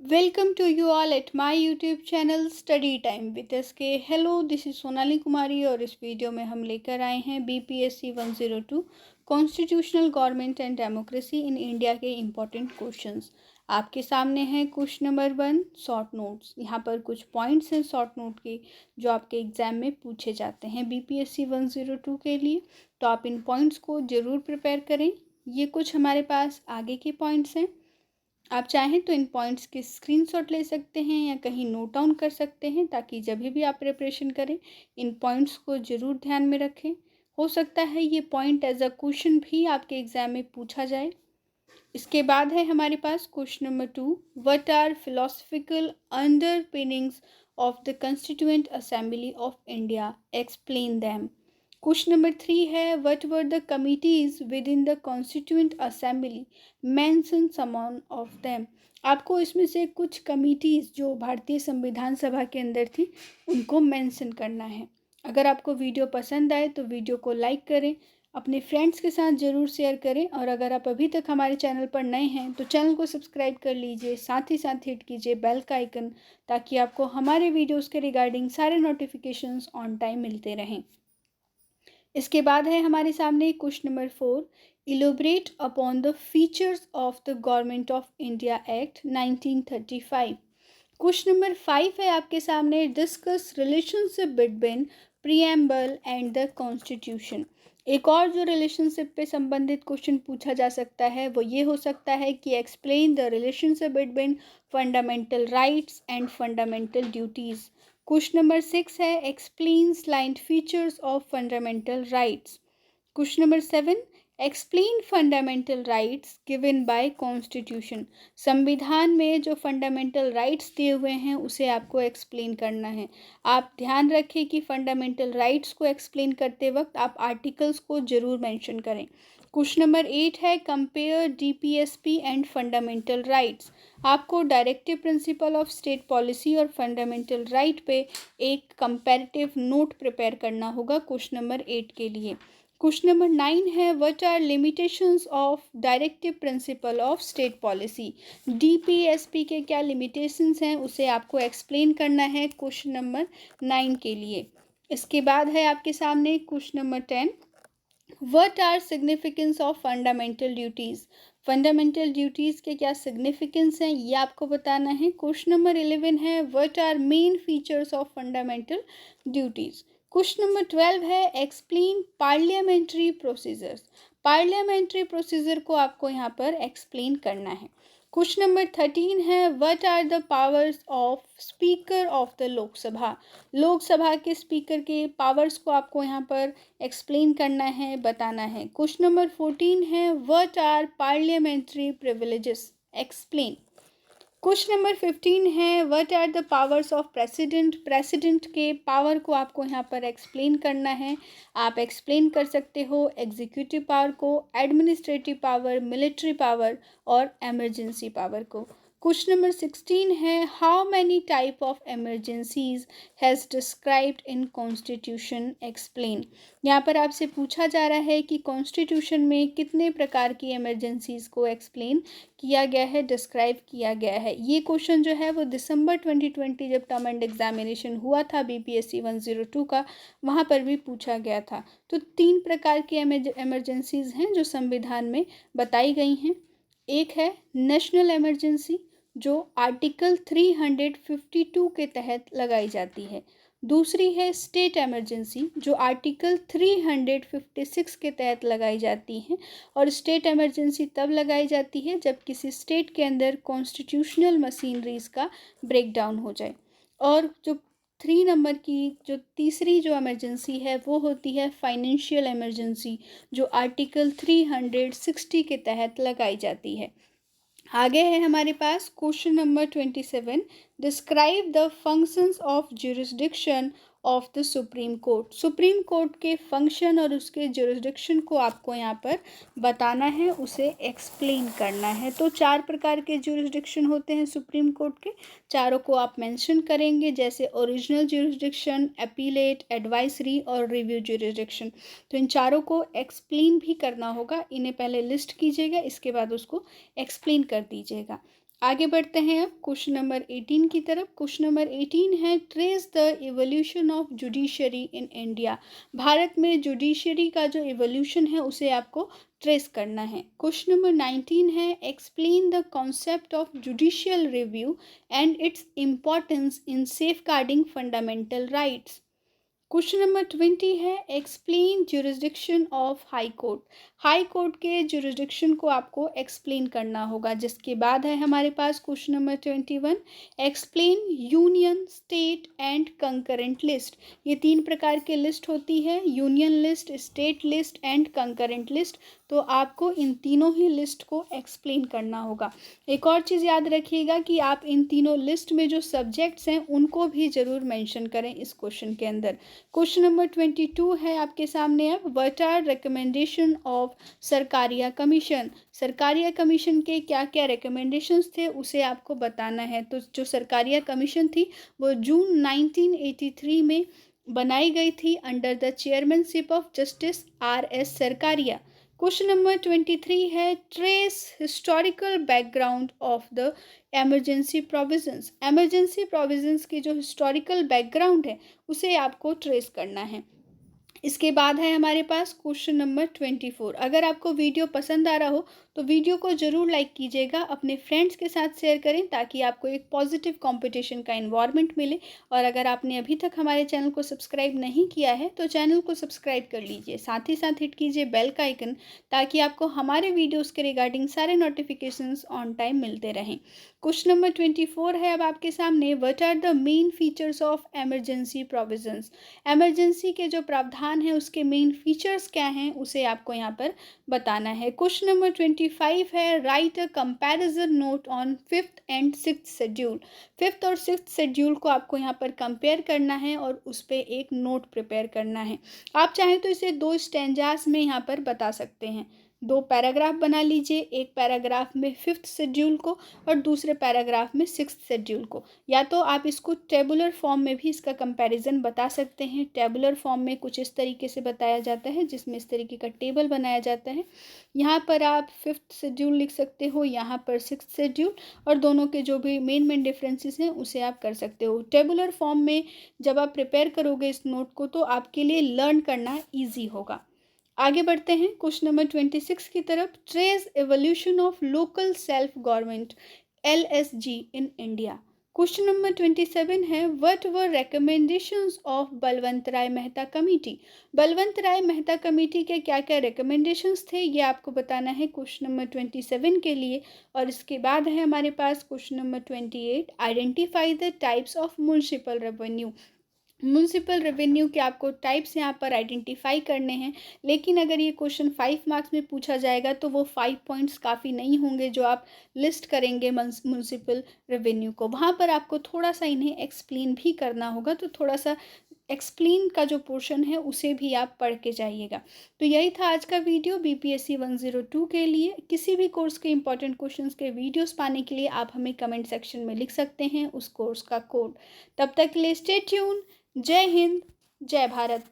Welcome to you all at my YouTube channel Study Time with SK। Hello, this is Sonali Kumari और इस video में हम लेकर आए हैं BPSC 102 constitutional government and democracy in India के इम्पोर्टेंट क्वेश्चंस। आपके सामने है क्वेश्चन नंबर 1 शॉर्ट नोट्स। यहाँ पर कुछ पॉइंट्स हैं शॉर्ट नोट के जो आपके एग्जाम में पूछे जाते हैं BPSC 102 के लिए, तो आप इन पॉइंट्स को ज़रूर प्रिपेयर करें। ये कुछ हमारे पास आगे के पॉइंट्स हैं। आप चाहें तो इन पॉइंट्स के स्क्रीनशॉट ले सकते हैं या कहीं नोट डाउन कर सकते हैं, ताकि जब भी आप प्रिपरेशन करें इन पॉइंट्स को ज़रूर ध्यान में रखें। हो सकता है ये पॉइंट एज अ क्वेश्चन भी आपके एग्जाम में पूछा जाए। इसके बाद है हमारे पास question number 2, what are philosophical underpinnings of the constituent assembly of India, explain them. Question number 3 है, what were the committees within the constituent assembly, mention some of them. आपको इसमें से कुछ कमिटीज जो भारतीय संविधान सभा के अंदर थी उनको मेंशन करना है। अगर आपको वीडियो पसंद आए तो वीडियो को लाइक करें, अपने फ्रेंड्स के साथ ज़रूर शेयर करें, और अगर आप अभी तक हमारे चैनल पर नए हैं तो चैनल को सब्सक्राइब कर लीजिए, साथ ही साथ हिट कीजिए बेल का आइकन, ताकि आपको हमारे वीडियोस के रिगार्डिंग सारे नोटिफिकेशंस ऑन टाइम मिलते रहें। इसके बाद है हमारे सामने question number 4, elaborate upon the features of the government of India act 1935। Question number 5 है आपके सामने, discuss relationship between preamble and the constitution. एक और जो रिलेशनशिप पे संबंधित क्वेश्चन पूछा जा सकता है वो ये हो सकता है कि explain the relationship between fundamental rights and fundamental duties. Question number 6 है, explain slant features of fundamental rights. Question number 7, explain fundamental rights given by constitution. संविधान में जो फंडामेंटल राइट्स दिए हुए हैं उसे आपको एक्सप्लेन करना है। आप ध्यान रखें कि फंडामेंटल राइट्स को एक्सप्लेन करते वक्त आप आर्टिकल्स को ज़रूर मेंशन करें। क्वेश्चन नंबर 8 है, compare DPSP and fundamental rights. आपको directive principle of state policy और फंडामेंटल राइट पे एक कंपैरेटिव नोट प्रिपेयर करना होगा क्वेश्चन नंबर 8 के लिए। क्वेश्चन नंबर 9 है, what are limitations of directive principle of state policy. DPSP के क्या लिमिटेशंस हैं उसे आपको एक्सप्लेन करना है क्वेश्चन नंबर 9 के लिए। इसके बाद है आपके सामने question number 10, what are significance of fundamental duties. Fundamental duties के क्या सिग्निफिकेंस हैं ये आपको बताना है। क्वेश्चन नंबर 11 है, what are main features of fundamental duties. Question number 12 है, explain parliamentary procedures. Parliamentary procedure को आपको यहाँ पर एक्सप्लेन करना है। क्वेश्चन नंबर 13 है, what are the powers of speaker of the Lok Sabha. Lok Sabha के स्पीकर के पावर्स को आपको यहाँ पर एक्सप्लेन करना है, बताना है। क्वेश्चन नंबर 14 है, what are parliamentary privileges, explain. Question number 15 है, what are the powers of president. President के पावर को आपको यहाँ पर एक्सप्लेन करना है। आप एक्सप्लेन कर सकते हो एग्जीक्यूटिव पावर को, एडमिनिस्ट्रेटिव पावर, मिलिट्री पावर और एमरजेंसी पावर को। क्वेश्चन नंबर 16 है, how many type of emergencies has described in constitution, explain. यहाँ पर आपसे पूछा जा रहा है कि कॉन्स्टिट्यूशन में कितने प्रकार की एमरजेंसीज को एक्सप्लेन किया गया है, डिस्क्राइब किया गया है। ये क्वेश्चन जो है वो दिसंबर 2020 जब टर्म एंड एग्जामिनेशन हुआ था BPSC 102 का, वहाँ पर भी पूछा गया था। तो 3 प्रकार की एमरजेंसीज हैं जो संविधान में बताई गई हैं। एक है नेशनल एमरजेंसी जो आर्टिकल 352 के तहत लगाई जाती है। दूसरी है स्टेट एमरजेंसी जो आर्टिकल 356 के तहत लगाई जाती है, और स्टेट एमरजेंसी तब लगाई जाती है जब किसी स्टेट के अंदर कॉन्स्टिट्यूशनल मशीनरीज का ब्रेकडाउन हो जाए। और जो 3 नंबर की जो तीसरी जो एमरजेंसी है वो होती है फाइनेंशियल एमरजेंसी जो आर्टिकल 360 के तहत लगाई जाती है। आगे है हमारे पास question number 27, describe the functions of jurisdiction of the supreme court. Supreme court के फंक्शन और उसके जुरिस्डिक्शन को आपको यहाँ पर बताना है, उसे एक्सप्लेन करना है। तो 4 प्रकार के जुरिस्डिक्शन होते हैं सुप्रीम कोर्ट के, चारों को आप मेंशन करेंगे, जैसे ओरिजिनल जुरिस्डिक्शन, अपीलेट, एडवाइसरी और रिव्यू जुरिस्डिक्शन। तो इन चारों को एक्सप्लेन भी करना होगा, इन्हें पहले लिस्ट कीजिएगा, इसके बाद उसको एक्सप्लेन कर दीजिएगा। आगे बढ़ते हैं अब क्वेश्चन नंबर 18 की तरफ। क्वेश्चन नंबर 18 है, trace the evolution of judiciary in India. Bharat में जुडिशरी का जो इवोल्यूशन है उसे आपको ट्रेस करना है। क्वेश्चन नंबर 19 है, explain the concept of judicial review and its importance in safeguarding fundamental rights. Question number 20 है, explain jurisdiction of high court. High court के ज्यूरिसडिक्शन को आपको एक्सप्लेन करना होगा। जिसके बाद है हमारे पास question number 21, explain union, state and concurrent list. ये 3 प्रकार के लिस्ट होती है, union list, state list and concurrent list. तो आपको इन तीनों ही लिस्ट को एक्सप्लेन करना होगा। एक और चीज़ याद रखिएगा कि आप इन तीनों लिस्ट में जो सब्जेक्ट्स हैं उनको भी ज़रूर मेंशन करें इस क्वेश्चन के अंदर। क्वेश्चन नंबर 22 है आपके सामने अब, what are recommendation of Sarkaria commission. Sarkaria commission के क्या क्या रिकमेंडेशंस थे उसे आपको बताना है। तो जो सरकारिया कमीशन थी वो जून 1983 में बनाई गई थी under the chairmanship of justice R.S. Sarkaria. Question number 23 है, trace historical background of the emergency provisions. Emergency provisions की जो हिस्टोरिकल बैकग्राउंड है उसे आपको ट्रेस करना है। इसके बाद है हमारे पास क्वेश्चन नंबर 24। अगर आपको वीडियो पसंद आ रहा हो तो वीडियो को ज़रूर लाइक कीजिएगा, अपने फ्रेंड्स के साथ शेयर करें ताकि आपको एक पॉजिटिव कंपटीशन का इन्वायरमेंट मिले। और अगर आपने अभी तक हमारे चैनल को सब्सक्राइब नहीं किया है तो चैनल को सब्सक्राइब कर लीजिए, साथ ही साथ हिट कीजिए बेल का आइकन ताकि आपको हमारे वीडियोज़ के रिगार्डिंग सारे नोटिफिकेशंस ऑन टाइम मिलते रहें। क्वेश्चन नंबर 24 है अब आपके सामने, what are the main features of emergency provisions. Emergency के जो प्रावधान हैं उसके मेन फीचर्स क्या हैं उसे आपको यहाँ पर बताना है। क्वेश्चन नंबर 25 है, right a comparison note on 5th and 6th schedule. 5th और 6th शेड्यूल को आपको यहाँ पर कंपेयर करना है और उस पर एक नोट प्रिपेयर करना है। आप चाहें तो इसे 2 स्टैंजास में यहाँ पर बता सकते हैं। 2 पैराग्राफ बना लीजिए, एक पैराग्राफ में 5th शेड्यूल को और दूसरे पैराग्राफ में 6th शेड्यूल को। या तो आप इसको टेबुलर फॉर्म में भी इसका कंपैरिजन बता सकते हैं। टेबुलर फॉर्म में कुछ इस तरीके से बताया जाता है जिसमें इस तरीके का टेबल बनाया जाता है। यहाँ पर आप 5th शेड्यूल लिख सकते हो, यहाँ पर 6th शेड्यूल, और दोनों के जो भी मेन डिफरेंसेस हैं उसे आप कर सकते हो। टेबुलर फॉर्म में जब आप प्रिपेयर करोगे इस नोट को तो आपके लिए लर्न करना ईजी होगा। आगे बढ़ते हैं क्वेश्चन नंबर 26 की तरफ, trace evolution of local self government LSG in India. Question number 27 है, what were recommendations of Balwant Rai Mehta committee. Balwant Rai Mehta committee के क्या क्या रिकमेंडेशंस थे ये आपको बताना है क्वेश्चन नंबर 27 के लिए। और इसके बाद है हमारे पास question number 28, identify the types of municipal revenue. Municipal revenue के आपको टाइप्स यहाँ पर आइडेंटिफाई करने हैं। लेकिन अगर ये क्वेश्चन 5 मार्क्स में पूछा जाएगा तो वो 5 पॉइंट्स काफ़ी नहीं होंगे जो आप लिस्ट करेंगे म्यूनसिपल रेवेन्यू को। वहाँ पर आपको थोड़ा सा इन्हें एक्सप्लेन भी करना होगा, तो थोड़ा सा एक्सप्लेन का जो पोर्शन है उसे भी आप पढ़ के जाइएगा। तो यही था आज का वीडियो BPSC 102 के लिए। किसी भी कोर्स के इंपॉर्टेंट क्वेश्चंस के वीडियोस पाने के लिए आप हमें कमेंट सेक्शन में लिख सकते हैं उस कोर्स का कोड। तब तक के लिए स्टे ट्यून। जय हिंद, जय भारत।